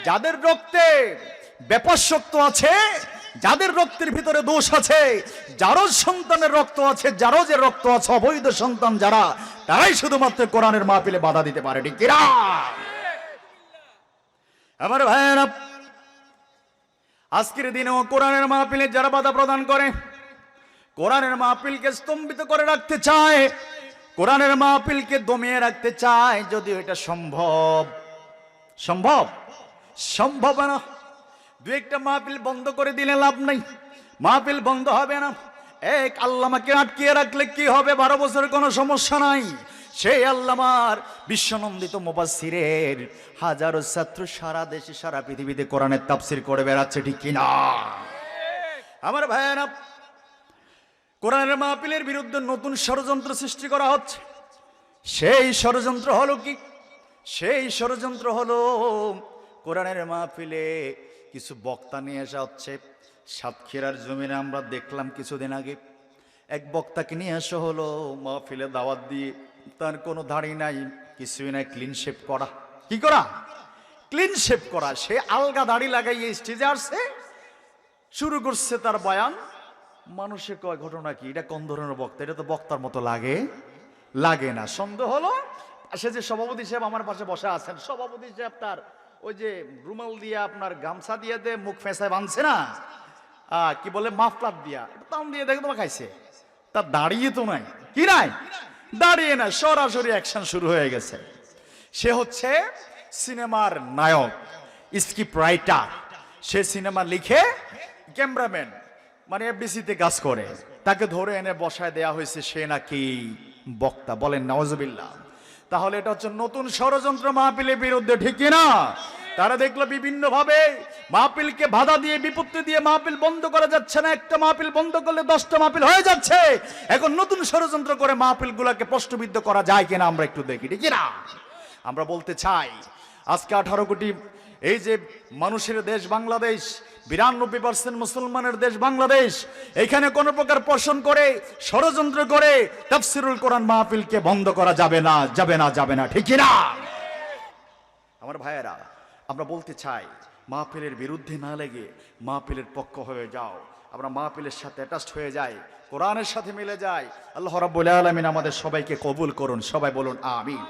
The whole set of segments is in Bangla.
যাদের রক্তে ব্যাপারশক্ত আছে, যাদের রক্তের ভিতরে দোষ আছে, যারও সন্তানের রক্ত আছে, যারও যে রক্ত আছে অবৈধ সন্তান যারা, তারাই শুধুমাত্র কোরআনের মাহফিলে বাধা দিতে পারে। ঠিক কিনা আমার ভাইয়েরা? আজকের দিনেও কোরআনের মাহফিলে যারা বাধা প্রদান করে, কোরআনের মাহফিলকে স্তম্ভিত করে রাখতে চায়, কোরআনের মাহফিলকে দমিয়ে রাখতে চায়, যদিও এটা সম্ভব সম্ভব না। দু একটা মাহফিল বন্ধ করে দিলে লাভ নাই, মাহফিল বন্ধ হবে না। এক আল্লামাকে আটকিয়ে রাখলে কি হবে? 12 বছরের কোনো সমস্যা নাই। সেই আল্লামার বিশ্বনন্দিত মুফাসসিরের হাজারো ছাত্র সারা দেশে সারা পৃথিবীতে কোরআনের তাফসীর করে বেড়াচ্ছে। ঠিক কিনা আমার ভাইয়েরা? কোরআনের মাহফিলের বিরুদ্ধে নতুন ষড়যন্ত্র সৃষ্টি করা হচ্ছে। সেই ষড়যন্ত্র হলো কি? সেই ষড়যন্ত্র হলো কোরআনের মাহফিলে কিছু বক্তা নিয়ে আসা হচ্ছে। সাতক্ষীরার জমিনে আমরা দেখলাম কিছুদিন আগে এক বক্তাকে নিয়ে আসা হলো মাহফিলে দাওয়াত দিয়ে। তার কোনো দাড়ি নাই, কিছুই নাই, ক্লিন শেভ করা। কি করা? ক্লিন শেভ করা। সে আলগা দাড়ি লাগাইয়ে স্টেজে আসছে, শুরু করছে তার বয়ান। মানুষে কয় ঘটনা কি, এটা কোন ধরনের বক্তা? এটা তো বক্তার মতো লাগে না। সন্দেহ হলো সে যে সভাপতি সাহেব আমার পাশে বসে আছেন, সভাপতি সাহেব তার ওই যে রুমাল দিয়ে আপনার গামছা দিয়ে মুখ ফেঁসায় বাঁধছে না, কি বলে মাফলার দিয়া টান দিয়ে দেখে তোমার খাইছে। তার দাঁড়িয়ে তো নাই, কি নাই, দাঁড়িয়ে না, সরাসরি অ্যাকশন শুরু হয়ে গেছে। সে হচ্ছে সিনেমার নায়ক, স্ক্রিপ্ট রাইটার। সে সিনেমা লিখে, ক্যামেরাম্যান মানে এফডিসিতে কাজ করে, তাকে ধরে এনে বসায় দেয়া হয়েছে সে নাকি বক্তা। বলেন নাউজুবিল্লাহ। তাহলে এটা হচ্ছে নতুন ষড়যন্ত্র মাহফিলের বিরুদ্ধে। ঠিক কিনা? তারা দেখলো বিভিন্ন ভাবে মাহফিলকে বাধা দিয়ে, বিপত্তি দিয়ে মাহফিল বন্ধ করা যাচ্ছে না। একটা মাহফিল বন্ধ করলে 10টা মাহফিল হয়ে যাচ্ছে। এখন নতুন ষড়যন্ত্র করে মাহফিল গুলাকে প্রশ্নবিদ্ধ করা যায় কিনা আমরা একটু দেখি। ঠিক কিনা? আমরা বলতে চাই আজকে 18 কোটি এই যে মানুষের দেশ বাংলাদেশ, 92% মুসলমানের দেশ বাংলাদেশ, এখানে কোন প্রকার পোষণ করে ষড়যন্ত্র করে তাফসীরুল কোরআন মাহফিলকে বন্ধ করা যাবে না, যাবে না। ঠিক কিনা আমার ভাইয়েরা? আমরা বলতে চাই মাহফিলের বিরুদ্ধে না লেগে মাহফিলের পক্ষ হয়ে যাও। আমরা মাহফিলের সাথে অ্যাটাচড হয়ে যাই, কোরআনের সাথে মিলে যাই। আল্লাহ রাব্বুল আলামিন আমাদের সবাইকে কবুল করুন। সবাই বলুন আমিন।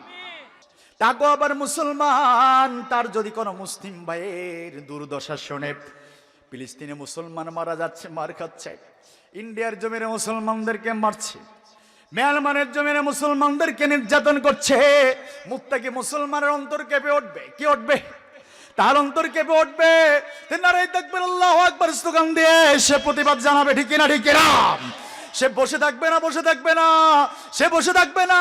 তাকো আবার মুসলমান, তার যদি কোনো মুসলিম ভাইয়ের দুর্দশা শোনে, ফিলিস্তিনে মুসলমান মারা যাচ্ছে, মার খাচ্ছে, ইন্ডিয়ার জমিনে মুসলমানদেরকে মারছে, মিয়ানমারের জমিনে মুসলমানদেরকে নির্যাতন করছে, মুত্তাকি মুসলমানের অন্তর কেঁপে উঠবে। কি উঠবে? তার অন্তর কেঁপে উঠবে। নারায়ে তাকবীর, আল্লাহু আকবার স্লোগান দিয়ে সে প্রতিবাদ জানাবে। ঠিক কিনা? ঠিক কিনা? সে বসে থাকবে না, সে বসে থাকবে না।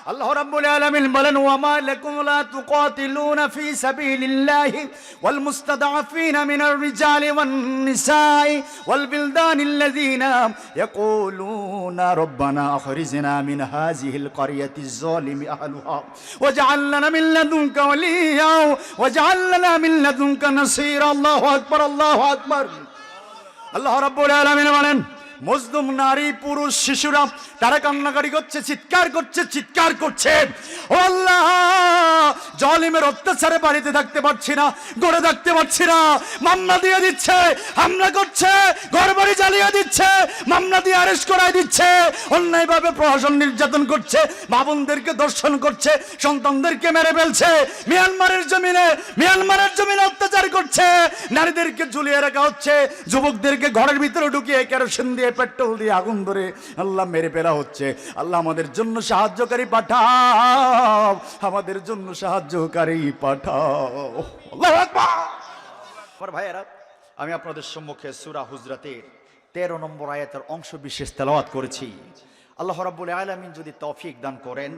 আল্লাহ রাব্বুল আলামিন বলেন, ওয়া মা লাকুম লা তুকাতিলুনা ফি সাবিলিল্লাহি ওয়াল মুস্তাদআফিনা মিনার রিজালি ওয়ান নিসাই ওয়াল বিলদানিল্লাযিনা ইয়াকুলুনা রাব্বানা আখরিজনা মিন হাযিহিল ক্বরিয়াতিজ যালিমি আহলুহা ওয়াজআল লানা মিন লাদুনকা ওয়ালিয়্যা ওয়াজআল লানা মিন লাদুনকা নাসীরা। আল্লাহু আকবার, আল্লাহু আকবার। আল্লাহ রাব্বুল আলামিন বলেন, মজলুম নারী, পুরুষ, শিশুরা তারা কান্নাকারি করছে, চিৎকার করছে। ও আল্লাহ, জালিমের অত্যাচারে বাড়িতে থাকতে পারছি না, গড়ে থাকতে পারছি না, মামলা দিয়ে দিচ্ছে, হামলা করছে, ঘর বাড়ি জ্বালিয়ে দিচ্ছে, মামলা দিয়ে অ্যারেস্ট করায় দিচ্ছে, অন্যায়ভাবে প্রশাসন নির্যাতন করছে, মা বোনদেরকে ধর্ষণ করছে, সন্তানদেরকে মেরে ফেলছে, মিয়ানমারের জমিনে অত্যাচার করছে, নারীদেরকে ঝুলিয়ে রাখা হচ্ছে, যুবকদেরকে ঘরের ভিতরে ঢুকিয়ে কেরোসিন দিয়ে, পেট্রোল দিয়ে আগুন ধরে আল্লাহ মেরে ফেলা হচ্ছে। আল্লাহ আমাদের জন্য সাহায্যকারী পাঠাও, আমাদের জন্য সাহায্যকারী পাঠাও। আল্লাহু আকবার। আমার ভাইয়েরা, আমি আপনাদের সম্মুখে সূরা হুজরাতের 13 নম্বর আয়াতের অংশ বিশেষ তেলাওয়াত করেছি। আল্লাহ রাব্বুল আলামিন যদি তৌফিক দান করেন,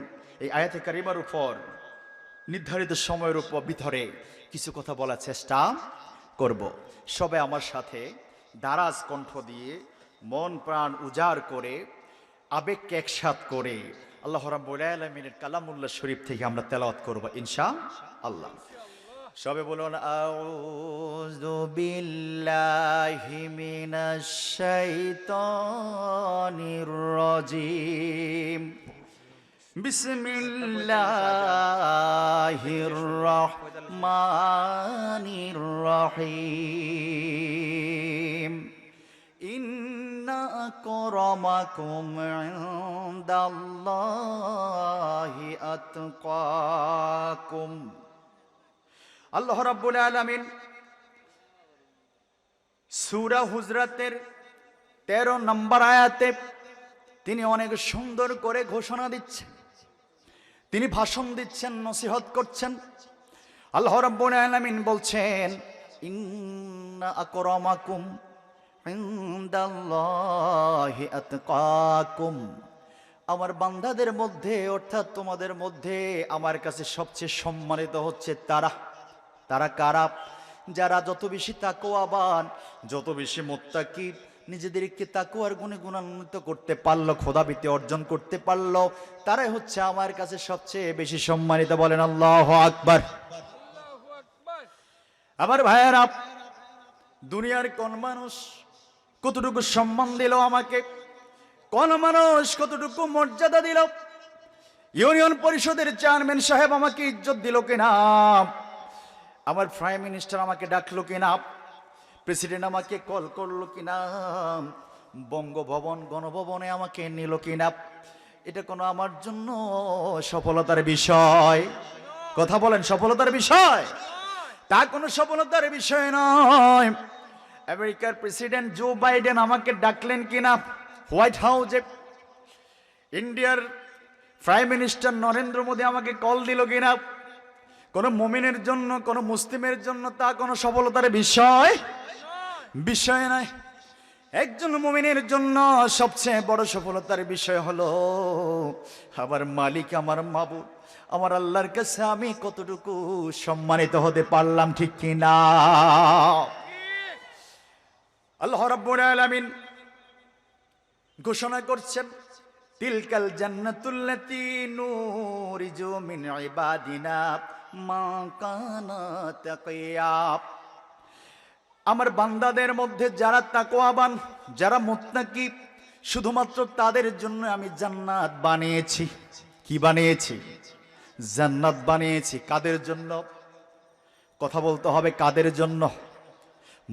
এই আয়াতে কারিমার উপর নির্ধারিত সময়ের উপর ভিতরে কিছু কথা বলার চেষ্টা করব। সবাই আমার সাথে দারাজ কণ্ঠ দিয়ে, মন প্রাণ উজাড় করে, আবেগকে একসাথ করে আল্লাহ রাব্বুল আলামিনের কালামুল্লাহ শরীফ থেকে আমরা তেলাওয়াত করব ইনশাআল্লাহ। সবে বলুন, আউযু বিল্লাহি মিনাশ শাইতানির রাজিম, বিসমিল্লাহির রহমানির রহিম। ইন্না আকরামাকুম ইনদাল্লাহি আতকাকুম। আল্লাহ রাব্বুল আলামিন সূরা হুজরাতের 13 নম্বর আয়াতে তিনি অনেক সুন্দর করে ঘোষণা দিচ্ছেন, তিনি ভাষণ দিচ্ছেন, নসিহত করছেন। আল্লাহ রাব্বুল আলামিন বলছেন, ইন্না আকরামাকুম ইনদাল্লাহি আতকাকুম। আমার বান্দাদের মধ্যে অর্থাৎ তোমাদের মধ্যে আমার কাছে সবচেয়ে সম্মানিত হচ্ছে তারা। তারা কারা? যারা যত বেশি তাকওয়াবান, যত বেশি মুত্তাকি, নিজেদেরকে তাকওয়ার গুণে গুণান্বিত করতে পারলো, খোদাভীতি অর্জন করতে পারলো, তারাই হচ্ছে আমার কাছে সবচেয়ে বেশি সম্মানিত। বলেন আল্লাহু আকবার। আমার ভাইয়েরা, দুনিয়ার কোন মানুষ কতটুকু সম্মান দিল আমাকে, কোন মানুষ কতটুকু মর্যাদা দিল, ইউনিয়ন পরিষদের চেয়ারম্যান সাহেব আমাকে ইজ্জত দিল কিনা, আমার প্রাইম মিনিস্টার আমাকে ডাকলো কিনা, প্রেসিডেন্ট আমাকে কল করলো কিনা, বঙ্গভবন গণভবনে আমাকে নিল কিনা, এটা কোনো আমার জন্য সফলতার বিষয়? কথা বলেন, সফলতার বিষয়? তা কোনো সফলতার বিষয় নয়। আমেরিকার প্রেসিডেন্ট জো বাইডেন আমাকে ডাকলেন কিনা হোয়াইট হাউসে, ইন্ডিয়ার প্রাইম মিনিস্টার নরেন্দ্র মোদী আমাকে কল দিল কিনা, কোন মুমিনের জন্য, কোন মুসলিমের জন্য তা কোনো সফলতার বিষয়? বিষয় নয়। একজন মুমিনের জন্য সবচেয়ে বড় সফলতার বিষয় হলো আমার মালিক, আমার মাবুদ, আমার আল্লাহর কাছে আমি কতটুকু সম্মানিত হতে পারলাম, ঠিক কিনা? আল্লাহ রাব্বুল আলামিন ঘোষণা করছেন, তিলকাল জান্নাতুল্লাতী নুরিজু মিন ইবাদিনা মা কানা তাকিয়া। আমার বান্দাদের মধ্যে যারা তাকওয়াবান, যারা মুত্তাকি, শুধুমাত্র তাদের জন্য আমি জান্নাত বানিয়েছি। কি বানিয়েছি? জান্নাত বানিয়েছি। কাদের জন্য? কথা বলতে হবে, কাদের জন্য?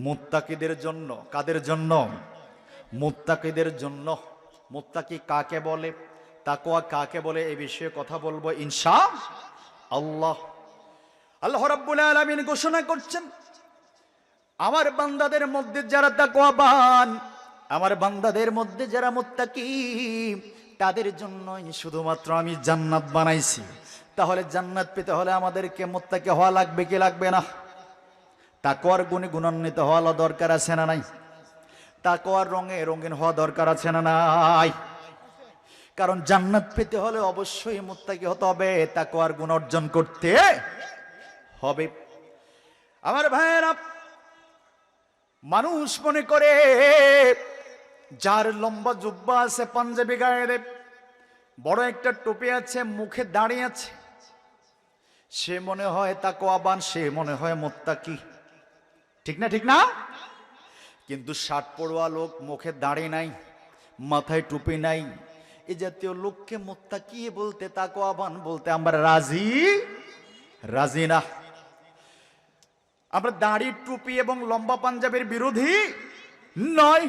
মুত্তাকিদের জন্য। কাদের জন্য? মুত্তাকিদের জন্য। মুত্তাকি কাকে বলে, তাকওয়া কাকে বলে, এই বিষয়ে কথা বলবো ইনশাআল্লাহ। আল্লাহ রাব্বুল আলামিন ঘোষণা করছেন, আমার বান্দাদের মধ্যে যারা তাকওয়াবান, আমার বান্দাদের মধ্যে যারা মুত্তাকি, তাদের জন্যই শুধুমাত্র আমি জান্নাত বানাইছি। তাহলে জান্নাত পেতে হলে আমাদেরকে মুত্তাকি হওয়া লাগবে কি লাগবে না? তাকওয়ার গুণে গুণান্বিত হওয়া দরকার আছে না নাই? তাকওয়ার রঙে রঙিন হওয়া দরকার আছে না নাই? কারণ জান্নাত পেতে হলে অবশ্যই মুত্তাকি হতে হবে, তাকওয়ার গুণ অর্জন করতে হবে। আমার ভাইয়েরা, মানুষ মনে করে যার লম্বা জুব্বা আছে, পাঞ্জাবি গায়ে, বড় একটা টুপি আছে, মুখে দাঁড়িয়ে আছে, সে মনে হয় তাকওয়াবান, সে মনে হয় মুত্তাকি। ঠিক না? ঠিক না? কিন্তু শার্ট পরোয়া লোক, মুখে দাড়ি নাই, মাথায় টুপি নাই, এই জাতীয় লোককে মুত্তাকি বলতে, তাকওয়াবান বলতে আমরা রাজি না। আমরা দাড়ি, টুপি এবং লম্বা পাঞ্জাবের বিরোধী নয়।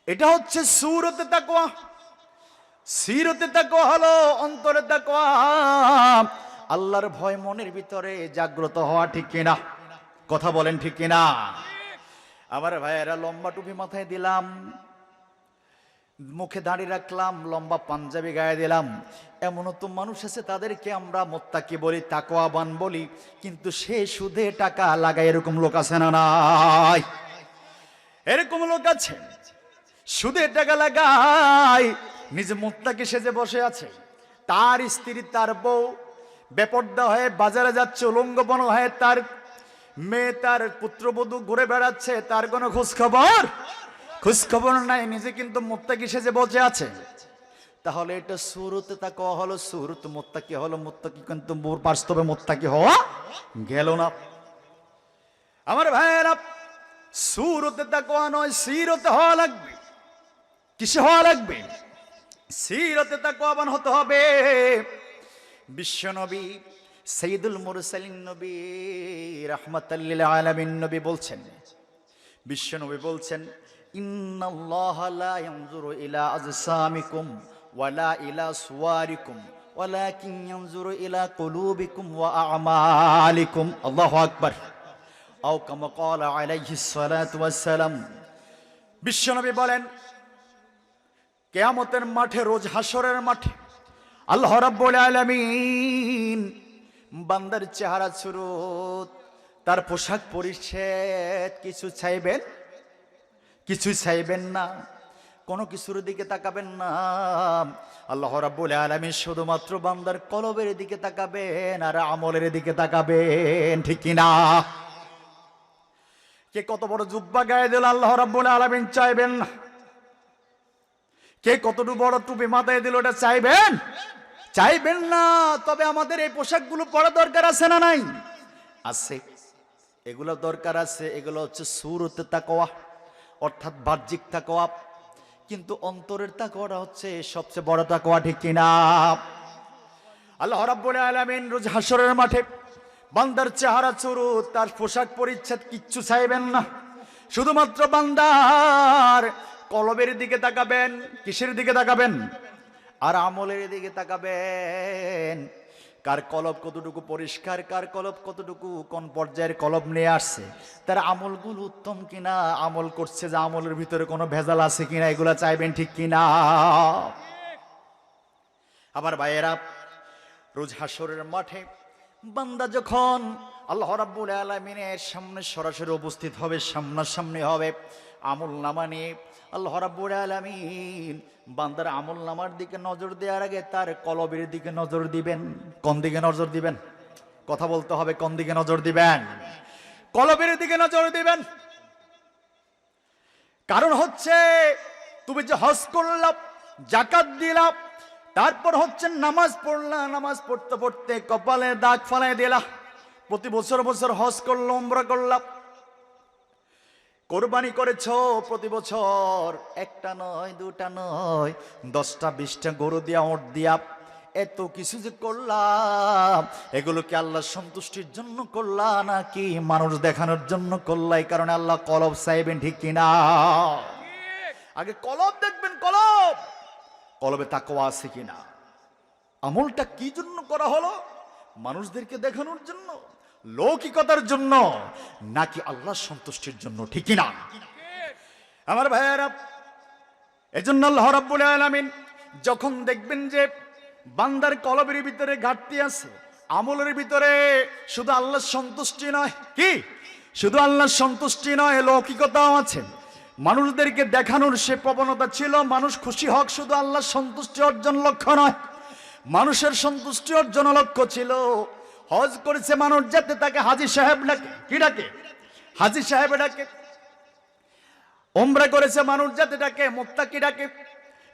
এটা হচ্ছে সুরতে তাকওয়া। সিরতে তাকওয়া হলো অন্তরে তাকওয়া, আল্লাহর ভয় মনের ভিতরে জাগ্রত হওয়া, ঠিক কিনা? কথা বলেন, ঠিক কিনা? আমার ভাইয়েরা, লম্বা টুপি মাথায় দিলাম, মুখে দাড়ি রাখলাম, লম্বা পাঞ্জাবি গায়ে দিলাম, এমনও তো মানুষ আছে তাদেরকে আমরা মুত্তাকি বলি, তাকওয়াবান বলি, কিন্তু সে সুদে টাকা লাগায়, এরকম লোক আছে না নাই? এরকম লোক আছে, সুদে টাকা লাগায়, নিজে মুত্তাকি সেজে বসে আছে, তার স্ত্রী, তার বউ বেপর্দা হয়ে বাজারে যাচ্ছে, উলঙ্গপন হয়ে তার মেয়ে, তার পুত্রবধূ ঘুরে বেড়াচ্ছে, তার কোনো খোঁজখবর নাই, নিজে কিন্তু মুত্তাকি সেজে বসে আছে। তাহলে এটা সুরতে তাকওয়া হলো, সুরত মুত্তাকি হলো, মুত্তাকি কিন্তু বাস্তবে মুত্তাকি হওয়া গেল না। আমার ভাইয়েরা, সুরতে তাকওয়া নয়, সিরতে হওয়া লাগবে। কিসে হওয়া লাগবে? সিরতে তাকওয়াবান হতে হবে। বিশ্ব নবী সাইয়্যিদুল মুরসালিন নবী রাহমাতাল লিল আলামিন নবী বলছেন, বিশ্ব নবী বলছেন, ইন্নাল্লাহা লা ইয়ানজুরু ইলা আজসামিকুম ওয়ালা ইলা সুওয়ারিকুম ওয়ালাকিন ইয়ানজুরু ইলা কুলুবিকুম ওয়া আমালিকুম। আল্লাহু আকবার। আও কামা ক্বালা আলাইহিস সালাতু ওয়াস সালাম। বিশ্বনবী বলেন, কিয়ামতের মাঠে, রোজ হাসরের মাঠে আল্লাহ রাব্বুল আলামিন বান্দার চেহারা সুরত, তার পোশাক পরিচ্ছদ কিছু চাইবেন? কিছু চাইবেন না, কোনো কিছুর দিকে তাকাবেন না। আল্লাহ রাব্বুল আলামিন শুধুমাত্র বান্দার কলবের দিকে তাকাবেন আর আমলের দিকে তাকাবেন, ঠিক কি না? কে কত বড় জুব্বা গায়ে দিল আল্লাহ রাব্বুল আলামিন চাইবেন না। কে কতটুকু বড় টুপি মাথায় দিল ওটা চাইবেন? চাইবেন না। তবে আমাদের এই পোশাকগুলো পরা দরকার আছে না নাই? আছে, এগুলো দরকার আছে। এগুলো হচ্ছে সুরতে তাকওয়া, অর্থাৎ বাহ্যিক তাকওয়া। কিন্তু অন্তরের তাকওয়াটা হচ্ছে সবচেয়ে বড় তাকওয়া, ঠিক কিনা? আল্লাহ রাব্বুল আলামিন রোজ হাসরের মাঠে বান্দার চেহারা চুরুত, তার পোশাক পরিচ্ছদ কিচ্ছু চাইবেন না। শুধুমাত্র বান্দার কলবের দিকে তাকাবেন। কিসের দিকে তাকাবেন? আর আমলের দিকে তাকাবেন। কার কলব কতটুকু পরিষ্কার, কার কলব কতটুকু, কোন পর্যায়ের কলব নিয়ে আসছে, তার আমলগুলো উত্তম কিনা, আমল করছে যে আমলের ভিতরে কোনো ভেজাল আছে কিনা, এগুলা চাইবেন, ঠিক কিনা? আবার ভাইয়েরা, রোজ হাসরের মাঠে বান্দা যখন আল্লাহ রাব্বুল আলামিনের সামনে সরাসরি উপস্থিত হবে, সামনাসামনি হবে, আমল নামা নিয়ে আল্লাহ রাব্বুল আলামিন বান্দার আমল নামার দিকে নজর দেওয়ার আগে তার কলবের দিকে নজর দিবেন। কোন দিকে নজর দিবেন? কথা বলতে হবে, কোন দিকে নজর দিবেন? কলবের দিকে নজর দিবেন। কারণ হচ্ছে, তুমি যে হজ করলাম, যাকাত দিলাম, তারপর হচ্ছে নামাজ পড়লা, নামাজ পড়তে পড়তে কপালে দাগ ফালাই দিলা, প্রতি বছর বছর হজ করলো, উমরা করলাম, কোরবানি করেছো প্রতি বছর, একটা নয়, দুটা নয়, 10টা 20টা গরু দিয়া, ওট দিয়া, এত কিছু যে করলাম, এগুলো কি আল্লাহ সন্তুষ্টির জন্য করলা নাকি মানুষ দেখানোর জন্য করলা? এই কারণে আল্লাহ কলব চাইবেন, ঠিক কিনা? আগে কলব দেখবেন, কলব, কলবে তাকওয়া আছে কিনা। আমলটা কি জন্য করা হলো? মানুষদেরকে দেখানোর জন্য, লৌকিকতার জন্য, নাকি আল্লাহ সন্তুষ্টির জন্য, ঠিক কিনা? আমার ভাইয়েরা, এজন্য আল্লাহ রাব্বুল আলামিন যখন দেখবেন যে বান্দার কলবের ভিতরে ঘাটতি আছে, আমলের ভিতরে শুধু আল্লাহর সন্তুষ্টি নয়, কি শুধু আল্লাহর সন্তুষ্টি নয়, লৌকিকতাও আছে, মানুষদেরকে দেখানোর সে প্রবণতা ছিল, মানুষ খুশি হোক, শুধু আল্লাহর সন্তুষ্টি অর্জন লক্ষ্য নয়, মানুষের সন্তুষ্টি অর্জন লক্ষ্য ছিল। হজ করেছে মানুষ যাতে তাকে হাজী সাহেব ডাকে, কি ডাকে? হাজী সাহেব ডাকে। উমরা করেছে মানুষ যাতে ডাকে মুত্তাকি ডাকে।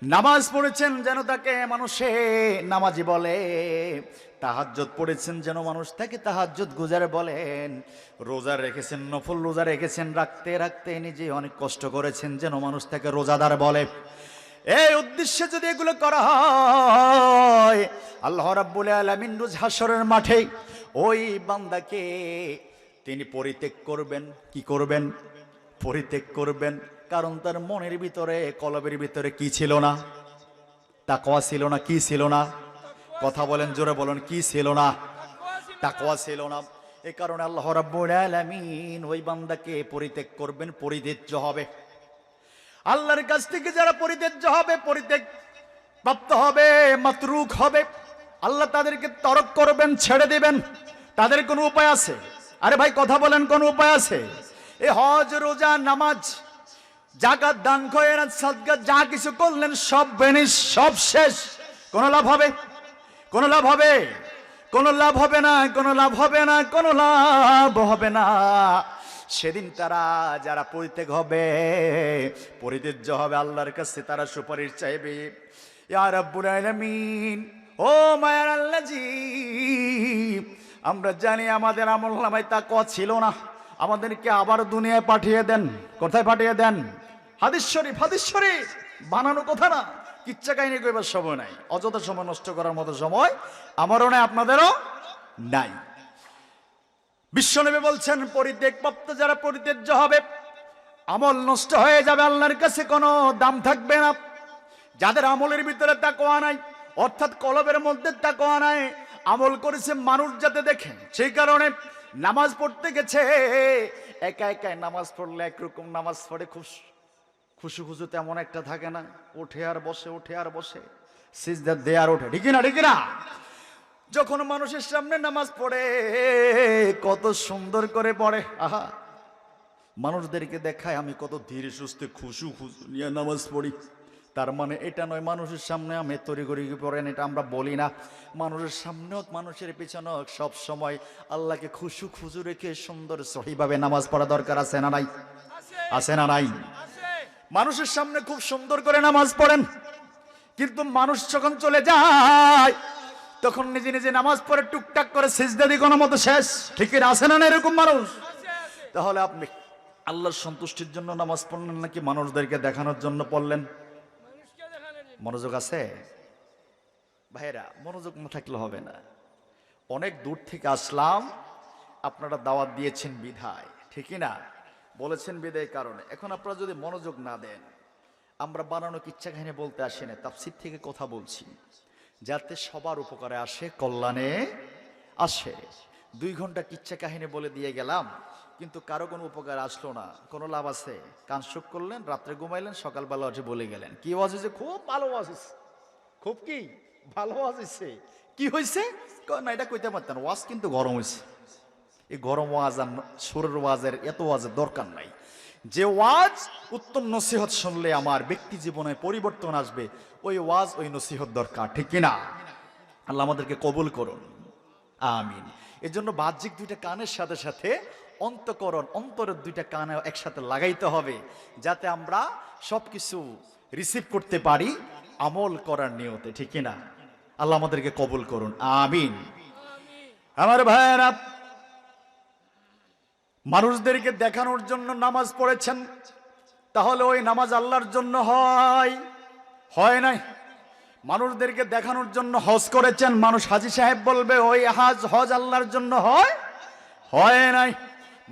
নামাজ পড়েছেন যেন তাকে মানুষে নামাজি বলে। তাহাজ্জুদ পড়েছেন যেন মানুষ তাকে তাহাজ্জুদ গুজার বলেন। রোজা রেখেছেন, নফল রোজা রেখেছেন, রাখতে রাখতে নিজে অনেক কষ্ট করেছেন যেন মানুষ তাকে রোজাদার বলে। এই উদ্দেশ্যে যদি এগুলো করা হয়, আল্লাহ রাব্বুল আলামিন রোজ হাসরের মাঠে ওই বান্দাকে তিনি পরিত্যাগ করবেন। কি করবেন? পরিত্যাগ করবেন। কারণ তার মনের ভিতরে, কলবের ভিতরে কি ছিল না? তাকওয়া ছিল না। কি ছিল না? কথা বলেন, জোরে বলেন, কি ছিল না? তাকওয়া ছিল না। এই কারণে আল্লাহ রাব্বুল আলামিন ওই বান্দাকে পরিত্যাগ করবেন, পরিত্যাজ্য হবে। আল্লাহর কাছ থেকে যারা পরিত্যাজ্য হবে, পরিত্যাগ প্রাপ্ত হবে, মাতরুক হবে, আল্লাহ তাদেরকে তরক করবেন, ছেড়ে দিবেন। তাদের কোনো উপায় আছে? আরে ভাই কথা বলেন, কোন উপায় আছে? এই হজ, রোজা, নামাজ, যাকাত, দান, খয়রাত, সাদকা যা কিছু করলেন সব বেনিশ, সব শেষ। কোনো লাভ হবে? কোনো লাভ হবে? কোনো লাভ হবে না, কোনো লাভ হবে না, কোনো লাভ হবে না। সেদিন তারা যারা পরিত্যাগ হবে, পরিত্যাজ্য হবে, আল্লাহর কাছে তারা সুপারিশ চাইবে। ইয়া রাব্বুল আলামিন, ও মায়ার আল্লাহজি, আমরা জানি আমাদের আমলনামায় তাকওয়া ছিল না, আমাদেরকে আবার দুনিয়ায় পাঠিয়ে দেন। কোথায় পাঠিয়ে দেন? হাদিস শরীফ, হাদিস শরীফ বানানো কথা না, কিচ্ছা কাহিনী কইবার সময় নাই, অযথা সময় নষ্ট করার মতো সময় আমারও নাই, আপনাদেরও নাই। বিশ্বনবী বলছেন পরিত্যাগপ্রাপ্ত যারা পরিত্যাজ্য হবে, আমল নষ্ট হয়ে যাবে, আল্লাহর কাছে কোনো দাম থাকবে না। যাদের আমলের ভিতরে তাকওয়া নাই, অর্থাৎ কলবের মধ্যে তাকওয়া নাই, আমল করেছে মানুষ যাতে দেখে, সেই কারণে নামাজ পড়তে গেছে, একা একাই নামাজ পড়লে একরকম নামাজ পড়ে, খুশু খুশু তেমন একটা থাকে না, ওঠে আর বসে, ওঠে আর বসে, সিজদা দেয় আর ওঠে, ঠিক না ঠিক না? যখন মানুষের সামনে নামাজ পড়ে কত সুন্দর করে পড়ে, আহা, মানুষদেরকে দেখায় আমি কত ধীরে সুস্থে খুশু খুশু নিয়ে নামাজ পড়ি। তার মানে এটা নয় মানুষের সামনে আমি তড়িঘড়ি পড়েন, এটা আমরা বলি না। মানুষের সামনে হোক, মানুষের পিছনে হোক, সব সময় আল্লাহকে খুশু খুশু রেখে সুন্দর সহিভাবে নামাজ পড়া দরকার, আছে না নাই? আছে না নাই? মানুষের সামনে খুব সুন্দর করে নামাজ পড়েন, কিন্তু মানুষ যখন চলে যায় তখন নিজে নিজে নামাজ পড়ে টুকটাক করে সিজদা দিয়ে কোনো মতো শেষ, ঠিক আছে না? এরকম মানুষ। তাহলে আপনি আল্লাহর সন্তুষ্টির জন্য নামাজ পড়লেন নাকি মানুষদেরকে দেখানোর জন্য পড়লেন? মনোযোগ আছে ভাইরা? মনোযোগ না থাকলে হবে না। অনেক দূর থেকে আসলাম, আপনারা দাওয়াত দিয়েছেন বিধায়, ঠিকই না? বলেছেন বিদায় কারণে। এখন আপনারা যদি মনোযোগ না দেন, আমরা বানানো কিচ্ছা কাহিনী বলতে আসি না, তাফসীর থেকে কথা বলছি, যাতে সবার উপকারে আসে, কল্যাণে আসে। 2 ঘন্টা কিচ্ছা কাহিনী বলে দিয়ে গেলাম, কিন্তু কারো কোনো উপকার আসলো না, কোনো লাভ আছে? কান শোক করলেন, রাত্রে ঘুমাইলেন, সকালবেলা উঠে বলে গেলেন কি ওয়াজ হয়েছে? খুব ভালো ওয়াজ হয়েছে, খুব কি ভালো ওয়াজ হয়েছে। কি হয়েছে না এটা কইতে পারতেন, ওয়াজ কিন্তু গরম হয়েছে। এই গরম ওয়াজ আর সুরের ওয়াজের এত ওয়াজের দরকার নাই। যে ওয়াজ উত্তম নসিহত শুনলে আমার ব্যক্তি জীবনে পরিবর্তন আসবে, ওই ওয়াজ ওই নসিহত দরকার, ঠিক কিনা? আল্লাহ আমাদেরকে কবুল করুন, আমিন। এর জন্য বাহ্যিক 2টা কানের সাথে সাথে অন্তকরণ, অন্তরের 2টা কান একসাথে লাগাইতে হবে, যাতে আমরা সবকিছু রিসিভ করতে পারি আমল করার নিয়তে, ঠিক কিনা? আল্লাহ আমাদেরকে কবুল করুন, আমিন। আমার ভাইয়েরা, মানুষদেরকে দেখানোর জন্য নামাজ পড়েছেন, তাহলে ওই নামাজ আল্লাহর জন্য হয় নাই? মানুষদেরকে দেখানোর জন্য হজ করেছেন, মানুষ হাজী সাহেব বলবে ওই হজ আল্লাহর জন্য হয় নাই।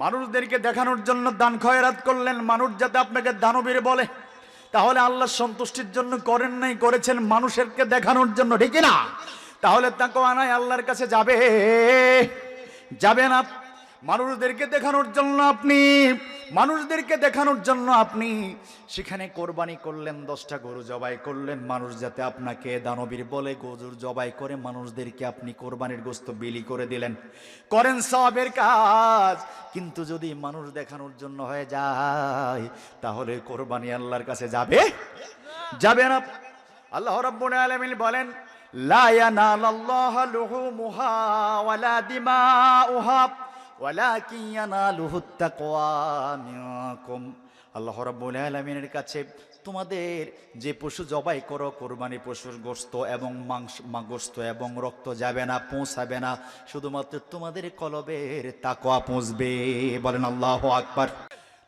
মানুষদেরকে দেখানোর জন্য দান খয়রাত করলেন, মানুষ যাতে আপনাকে দানবীর বলে, তাহলে আল্লাহর সন্তুষ্টির জন্য করেন নাই, করেছেন মানুষেরকে দেখানোর জন্য, ঠিক না? তাহলে তাকওয়া নাই, আল্লাহর কাছে যাবে না। মানুষদেরকে দেখানোর জন্য আপনি সেখানে কোরবানি করলেন, 10টা গরু জবাই করলেন, মানুষ যাতে আপনাকে দানবীর বলে গরু জবাই করে মানুষদেরকে আপনি কোরবানির গোশত বিলি করে দিলেন, করেন সওয়াবের কাজ। কিন্তু যদি মানুষ দেখানোর জন্য হয়ে যায়, তাহলে কোরবানি আল্লাহর কাছে যাবে না। আল্লাহ রাব্বুল আলামিন বলেন, লা ইয়ানালাল্লাহু লুহুমুহা ওয়ালা দিমাউহা ওয়ালাকিন ইয়ানালুহুত তাকওয়া মিনকুম। আল্লাহ রাব্বুল আলামিনের কাছে তোমাদের যে পশু জবাই করো, কোরবানি পশুর গোশত এবং গোশত এবং রক্ত যাবে না, পৌঁছাবে না, শুধুমাত্র তোমাদের কলবের তাকওয়া পৌঁছবে। বলেন আল্লাহু আকবার।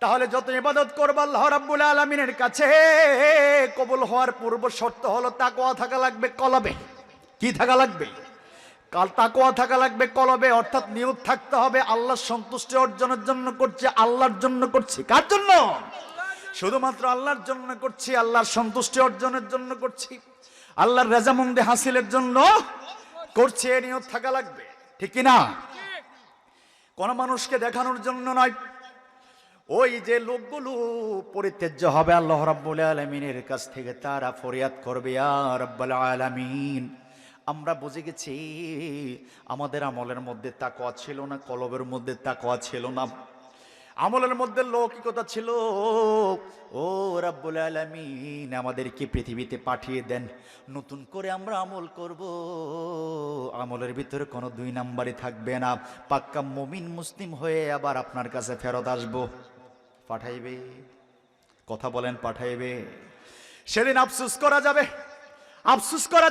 তাহলে যত ইবাদত করবে আল্লাহ রাব্বুল আলামিনের কাছে কবুল হওয়ার পূর্ব শর্ত হলো তাকওয়া থাকা লাগবে কলবে। কি থাকা লাগবে? তাকওয়া থাকা লাগবে কলবে, অর্থাৎ নিয়ত থাকতে হবে আল্লাহর সন্তুষ্টি অর্জনের জন্য করছি, আল্লাহর জন্য করছি। কার জন্য? শুধুমাত্র আল্লাহর জন্য করছি, আল্লাহর সন্তুষ্টি অর্জনের জন্য করছি, আল্লাহর রেজামন্দি হাসিলের জন্য করছি, এই নিয়ত থাকা লাগবে, ঠিক কি না? কোন মানুষকে দেখানোর জন্য নয়। ওই যে লোকগুলো পরিত্যাজ্য হবে আল্লাহ রাব্বুল আলামিনের কাছ থেকে, তারা ফরিয়াদ করবে, ইয়া রাব্বুল আলামিন, আমরা বুঝে গেছি আমাদের আমলের মধ্যে তাকওয়া ছিল না, কলবের মধ্যে তাকওয়া ছিল না, আমলের মধ্যে লৌকিকতা ছিল। ও রাব্বুল আলামিন, আমাদেরকে পৃথিবীতে পাঠিয়ে দেন, নতুন করে আমরা আমল করব, আমলের ভিতরে কোনো 2 নাম্বারই থাকবে না, পাক্কা মুমিন মুসলিম হয়ে আবার আপনার কাছে ফেরত আসবো। পাঠাইবে? কথা বলেন, পাঠাইবে? সেদিন আফসোস করা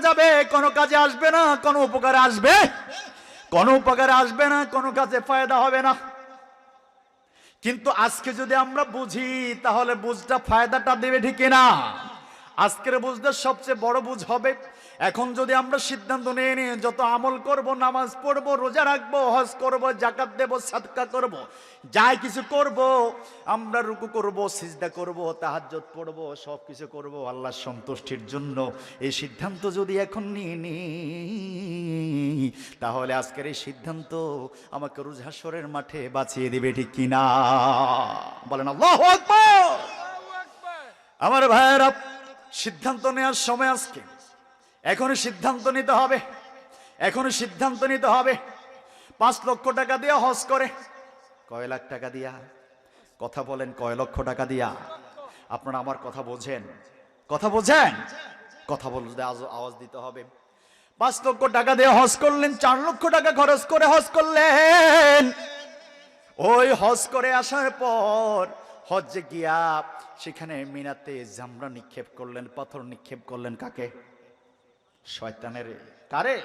যাবে, কোনো কাজে আসবে না, কোনো উপকারে আসবে না, কোনো কাজে ফায়দা হবে না। কিন্তু আজকে যদি আমরা বুঝি, তাহলে বুঝটা ফায়দাটা দেবে, ঠিক না? আজকের বুঝতে সবচেয়ে বড় বুঝ হবে, এখন যদি আমরা সিদ্ধান্ত নিয়ে নিয়ে যত আমল করব, নামাজ পড়বো, রোজা রাখবো, হজ করব, জাকাত দেব, সাদকা করব, যাই কিছু করব, আমরা রুকু করব, সিজদা করব, তাহাজ্জুদ পড়ব, সব কিছু করব আল্লাহর সন্তুষ্টির জন্য, এই সিদ্ধান্ত যদি এখন নিয়ে নিই, তাহলে আজকের এই সিদ্ধান্ত আমাকে রোজ হাশরের মাঠে বাঁচিয়ে দিবে, ঠিক কিনা? বলেন আল্লাহু আকবার। আমার ভাইয়েরা, সিদ্ধান্ত নেওয়ার সময় আজকে, এখনই সিদ্ধান্ত নিতে হবে, এখনই সিদ্ধান্ত নিতে হবে। 5 লক্ষ টাকা দিয়ে হজ করে, কয় লাখ টাকা দিয়া? কথা বলেন, কয় লক্ষ টাকা দিয়া? আপনারা আমার কথা বোঝেন? কথা বোঝেন? কথা বলতে আওয়াজ দিতে হবে। 5 লক্ষ টাকা দিয়ে হজ করলেন, 4 লক্ষ টাকা খরচ করে হজ করলেন। ওই হজ করে আসার পর হজ্জে গিয়া সেখানে মিনাতে জামরা নিক্ষেপ করলেন, পাথর নিক্ষেপ করলেন। কাকে? শয়তানের। কারে?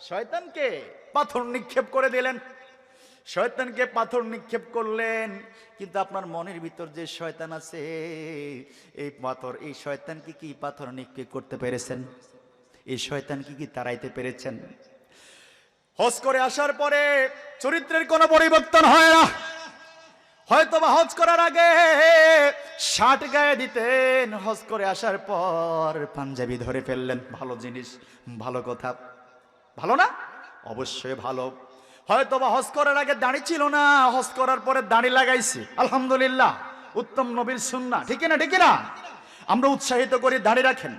শয়তানকে পাথর নিক্ষেপ করে দিলেন, শয়তানকে পাথর নিক্ষেপ করলেন। কিন্তু আপনার মনের ভিতর যে শয়তান আছে, এই পাথর, এই শয়তানকে কি পাথর নিক্ষেপ করতে পেরেছেন? এই শয়তানকে কি তাড়াইতে পেরেছেন? হজ করে আসার পরে চরিত্রের কোনো পরিবর্তন হয় না। হয়তো বা হজ করার আগে শার্ট গায়ে দিতেন, হজ করে আসার পর পাঞ্জাবি ধরে ফেললেন। ভালো জিনিস, ভালো কথা, ভালো না? অবশ্যই ভালো। হয়তো বা হজ করার আগে দাড়ি ছিল না, হজ করার পরে দাড়ি লাগাইছে, আলহামদুলিল্লাহ, উত্তম নবীর সুন্নাহ, ঠিক না? ঠিক না? আমরা উৎসাহিত করি দাড়ি রাখেন,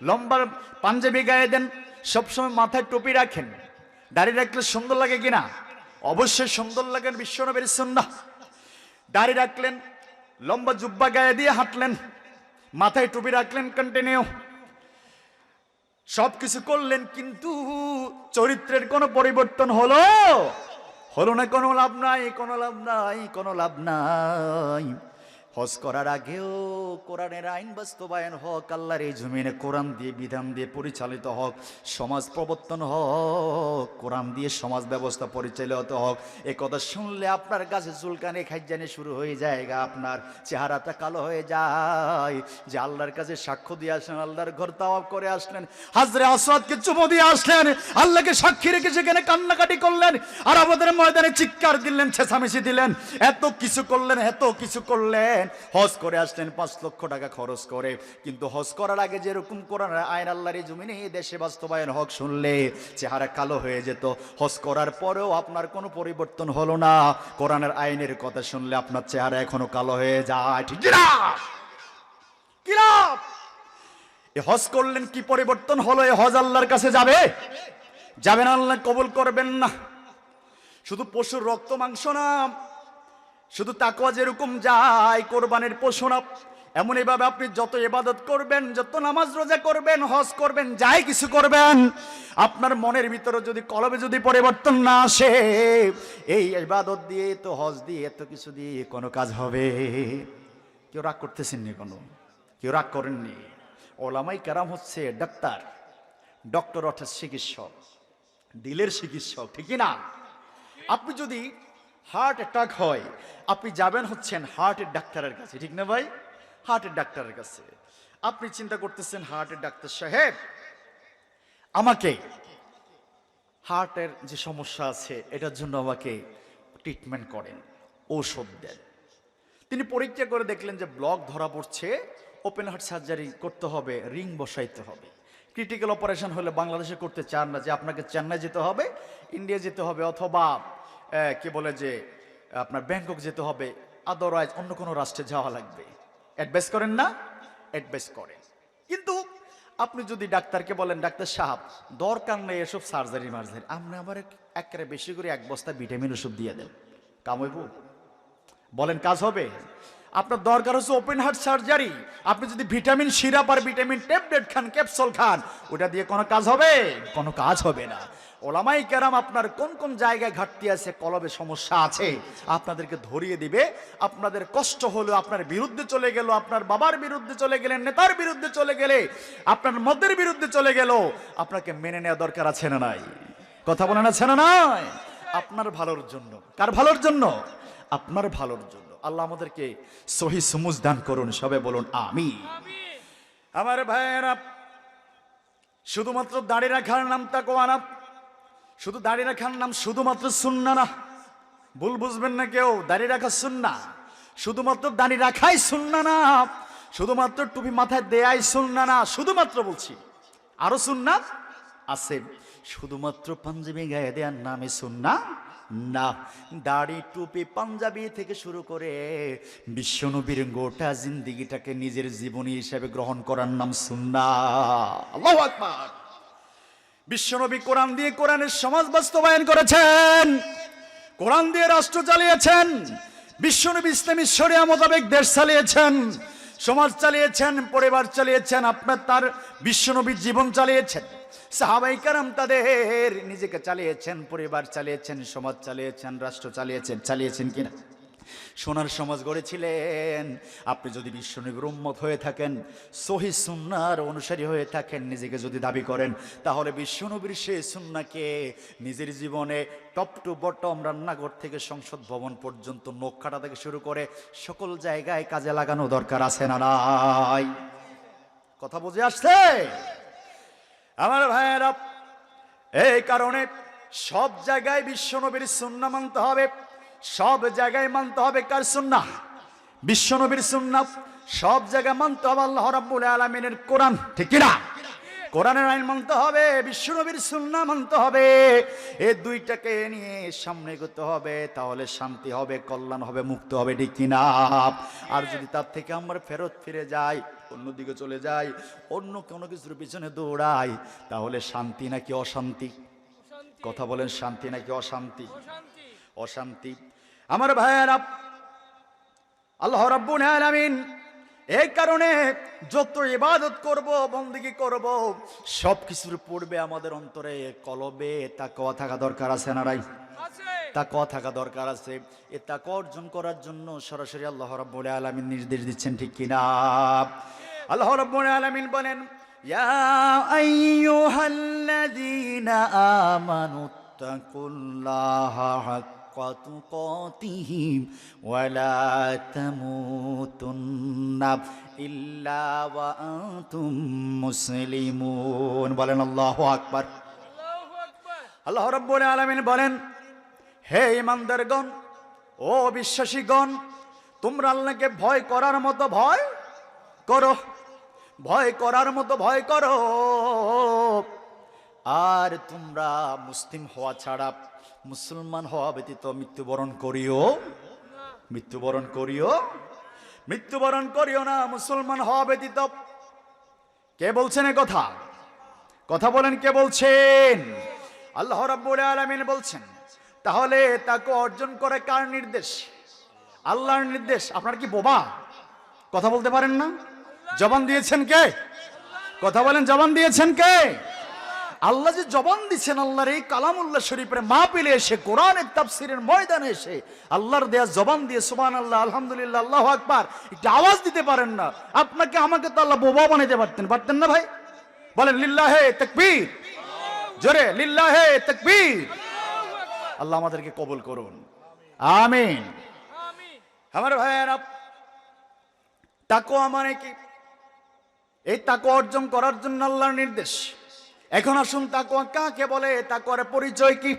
লম্বা পাঞ্জাবি গায়ে দেন, সবসময় মাথায় টুপি রাখেন। দাড়ি রাখলে সুন্দর লাগে কিনা? অবশ্যই সুন্দর লাগেন, বিশ্বনবীর সুন্নাহ। দাড়ি রাখলেন, লম্বা জুব্বা গায়ে দিয়ে হাঁটলেন, মাথায় টুপি রাখলেন, কন্টিনিউ সবকিছু করলেন, কিন্তু চরিত্রের কোনো পরিবর্তন হলো না? কোনো লাভ নাই, কোনো লাভ নাই, কোনো লাভ নাই। হজ করার আগেও কোরআনের আইন বাস্তবায়ন হোক, আল্লাহর এই জমিনে কোরআন দিয়ে, বিধান দিয়ে পরিচালিত হোক, সমাজ প্রবর্তন হোক, কোরআন দিয়ে সমাজ ব্যবস্থা পরিচালিত হোক। এ কথা শুনলে আপনার কাছে চুলকানি খাইজানি শুরু হয়ে যায়, আপনার চেহারাটা কালো হয়ে যায়। যে আল্লাহর কাছে সাক্ষ্য দিয়ে আসলেন, আল্লাহর ঘর তাওয়াফ করে আসলেন, হাজরে আসওয়াদকে চুমো দিয়ে আসলেন, আল্লাহকে সাক্ষী রেখে সেখানে কান্নাকাটি করলেন, আর আমাদের ময়দানে চিৎকার দিলেন, ছেঁচামেচি দিলেন, এত কিছু করলেন, এত কিছু করলেন। হজ করে আসলেন 5 লক্ষ টাকা খরচ করে, কিন্তু হজ করার আগে যেরকম কোরআনের আইন আল্লাহর এই জমিনে এই দেশে বাস্তবায়ন হোক শুনলে চেহারা কালো হয়ে যেত। হজ করার পরেও আপনার কোনো পরিবর্তন হলো না, কোরআনের আইনের কথা শুনলে আপনার চেহারা এখনো কালো হয়ে যায়, ঠিক না? কি লাভ? এই হজ করলেন, কি পরিবর্তন হলো? এই হজ আল্লাহর কাছে যাবে? যাবেন, আল্লাহ কবুল করবেন না। শুধু পশুর রক্ত মাংস না, শুধু তাকওয়া যেরকম যায় কোরবানির পশু না, এমন এভাবে আপনি যত ইবাদত করবেন, যত নামাজ রোজা করবেন, হজ করবেন, যাই কিছু করবেন, আপনার মনের ভিতরে যদি, কলবে যদি পরিবর্তন না আসে, এই ইবাদত দিয়ে, তো হজ দিয়ে, এত কিছু দিয়ে কোনো কাজ হবে? কেউ রাগ করতেছেননি? কোনো কেউ রাগ করেননি? ওলামাই কেরাম হচ্ছে ডাক্তার, ডক্টর অর্থাৎ চিকিৎসক, দিলের চিকিৎসক, ঠিক না? আপনি যদি হার্ট অ্যাটাক হয়, আপনি যাবেন হচ্ছেন হার্টের ডাক্তারের কাছে, ঠিক না ভাই? হার্টের ডাক্তারের কাছে আপনি চিন্তা করতেছেন, হার্টের ডাক্তার সাহেব আমাকে হার্টের যে সমস্যা আছে এটার জন্য আমাকে ট্রিটমেন্ট করেন, ঔষধ দেন। তিনি পরীক্ষা করে দেখলেন যে ব্লক ধরা পড়ছে, ওপেন হার্ট সার্জারি করতে হবে, রিং বসাইতে হবে। ক্রিটিক্যাল অপারেশন হলে বাংলাদেশে করতে চান না, যে আপনাকে চেন্নাই যেতে হবে, ইন্ডিয়া যেতে হবে, অথবা কি বলে যে আপনার ব্যাংকক যেতে হবে, আদারওয়াইজ অন্য কোনো রাষ্ট্রে যাওয়া লাগবে। অ্যাডভাইস করেন না? অ্যাডভাইস করেন। কিন্তু আপনি যদি ডাক্তারকে বলেন, ডাক্তার সাহেব দরকার নেই এসব সার্জারি মার্জারি, আপনি আমার একেবারে বেশি করে 1 বস্তা ভিটামিন ওষুধ দিয়ে দেন, কাম হইব? বলেন কাজ হবে? আপনার দরকার হচ্ছে ওপেন হার্ট সার্জারি, আপনি যদি ভিটামিন সিরাপ আর ভিটামিন ট্যাবলেট খান, ক্যাপসুল খান, ওটা দিয়ে কোনো কাজ হবে? কোনো কাজ হবে না। ওলামাই কেরাম আপনার কোন কোন জায়গায় ঘাটতি আছে, কলবে সমস্যা আছে, আপনাদেরকে ধরিয়ে দিবে। আপনাদের কষ্ট হলো, আপনার বিরুদ্ধে চলে গেল, আপনার বাবার বিরুদ্ধে চলে গেলেন, নেতার বিরুদ্ধে চলে গেলে, আপনার মদের বিরুদ্ধে চলে গেল, আপনাকে মেনে নেওয়া দরকার আছে না নাই? কথা বলেন, আছে না নাই? আপনার ভালোর জন্য। কার ভালোর জন্য? আপনার ভালোর জন্য। আল্লাহ আমাদেরকে সহি সুমুজ দান করুন, সবে বলুন আমিন। আমার ভাইয়েরা, শুধুমাত্র দাড়ি রাখার নাম তাকওয়া না, শুধু দাড়ি রাখার নাম শুধুমাত্র সুন্নাহ না, ভুল বুঝবেন না কেউ। দাড়ি রাখা সুন্নাহ, শুধুমাত্র দাড়ি রাখাই সুন্নাহ না, শুধুমাত্র টুপি মাথায় দেয়াই সুন্নাহ না, শুধুমাত্র বলছি আরো সুন্নাহ আছে। শুধুমাত্র পাঞ্জাবি গায়ে দেওয়ার নামে সুন্নাহ না, দাড়ি টুপি পাঞ্জাবি থেকে শুরু করে বিশ্বনবীর গোটা জিন্দেগিটাকে নিজের জীবনী হিসেবে গ্রহণ করার নাম সুন্নাহ। আল্লাহু আকবার। বিশ্বনবী কোরআন দিয়ে কোরআনের সমাজ বাস্তবায়ন করেছেন, কোরআন দিয়ে রাষ্ট্র চালিয়েছেন। বিশ্বনবী ইসলামী শরিয়া মোতাবেক দেশ চালিয়েছেন, সমাজ চালিয়েছেন, পরিবার চালিয়েছেন, আপনার তার বিশ্বনবীর জীবন চালিয়েছেন। সাহাবায়ে কেরাম তাদের নিজেকে চালিয়েছেন, পরিবার চালিয়েছেন, সমাজ চালিয়েছেন, রাষ্ট্র চালিয়েছেন কিনা? সোনার সমাজ গড়েছিলেন। আপনি যদি বিশ্বনবীর উম্মত হয়ে থাকেন, সহিহ সুন্নাহর অনুসারী হয়ে থাকেন, নিজেকে যদি দাবি করেন, তাহলে বিশ্বনবীর সেই সুন্নাহকে নিজের জীবনে টপ টু বটম, রান্নাঘর থেকে সংসদ ভবন পর্যন্ত, নখ কাটা থেকে শুরু করে সকল জায়গায় কাজে লাগানো দরকার আছে না নাই? কথা বুঝে আসছে আমার ভাইয়েরা? এই কারণে সব জায়গায় বিশ্বনবীর সুন্নাহ মানতে হবে, সব জায়গায় মানতে হবে কার সুন্নাহ? বিশ্বনবীর সুন্নাহ। সব জায়গায় মানতে হবে আল্লাহ রাব্বুল আলামিনের কোরআন, ঠিক কি না? কোরআনের আইন মানতে হবে, বিশ্বনবীর সুন্নাহ মানতে হবে। এই দুইটাকে নিয়ে সামনে এগোতে হবে, তাহলে শান্তি হবে, কল্যাণ হবে, মুক্ত হবে, ঠিক কি না? আর যদি তার থেকে আমরা ফেরত ফিরে যাই, অন্যদিকে চলে যাই, অন্য কোনো কিছুর পিছনে দৌড়াই, তাহলে শান্তি নাকি অশান্তি? কথা বলেন, শান্তি নাকি অশান্তি? অশান্তি। আমার ভাইয়েরা, আল্লাহ রাব্বুল আলামিন এই কারণে যত ইবাদত করব, বন্দেগী করব, সব কিছুর পূর্বে আমাদের অন্তরে, কলবে তাকওয়া থাকা দরকার আছে না নাই? তাকওয়া থাকা দরকার আছে। এই তাকওয়া অর্জন করার জন্য সরাসরি আল্লাহ রাব্বুল আলামিন নির্দেশ দিচ্ছেন, ঠিক কি না? আল্লাহ রাব্বুল আলামিন বলেন, ইয়া আইয়ুহাল্লাযীনা আমানুত্তাকুল্লাহা হাক্কা তুকাতিহি ওয়া লা তামুতুন্না ইল্লা ওয়া আনতুম মুসলিমুন। বলেন আল্লাহু আকবার। আল্লাহ রাব্বুল আলামিন বলেন, হে ঈমানদারগণ, ও বিশ্বাসীগণ, তোমরা আল্লাহকে ভয় করার মতো ভয় করো, ভয় করার মতো ভয় করো। আর তোমরা মুসলিম হওয়া ছাড়া, মুসলমান হওয়া ব্যতীত মৃত্যুবরণ করিও, মৃত্যুবরণ করিও, মৃত্যুবরণ করিও না মুসলমান হওয়া ব্যতীত। কে বলছেন এ কথা? কথা বলেন, কে বলছেন? আল্লাহ রাব্বুল আলামিন বলছেন। তাহলে তাকে অর্জন করে কার নির্দেশ? আল্লাহর নির্দেশ। আপনার কি বোবা? কথা বলতে পারেন না? জবান দিয়েছেন কে? কথা বলেন, জবান দিয়েছেন কে? আল্লাহ যে জবান দিচ্ছেন, আল্লাহর এই কালামুল্লাহ শরীফের মাহফিলে এসে, কোরআনের তাফসীরের ময়দানে এসে আল্লাহর দেয়া জবান দিয়ে সুবহানাল্লাহ, আলহামদুলিল্লাহ, আল্লাহু আকবার একটা আওয়াজ দিতে পারেন না। আপনাকে আমাকে তো আল্লাহ বোবা বানাইতে পারতেন না ভাই? বলেন লিল্লাহে তাকবীর, জোরে লিল্লাহে তাকবীর। আল্লাহ আমাদেরকে কবুল করুন, আমিন। আমার ভাইয়েরা, তাকওয়া মানে কি? এই তাকওয়া অর্জন করার জন্য আল্লাহর নির্দেশ। এখন আসুন, তাকওয়া কাকে বলে? তাকওয়ার পরিচয় কি?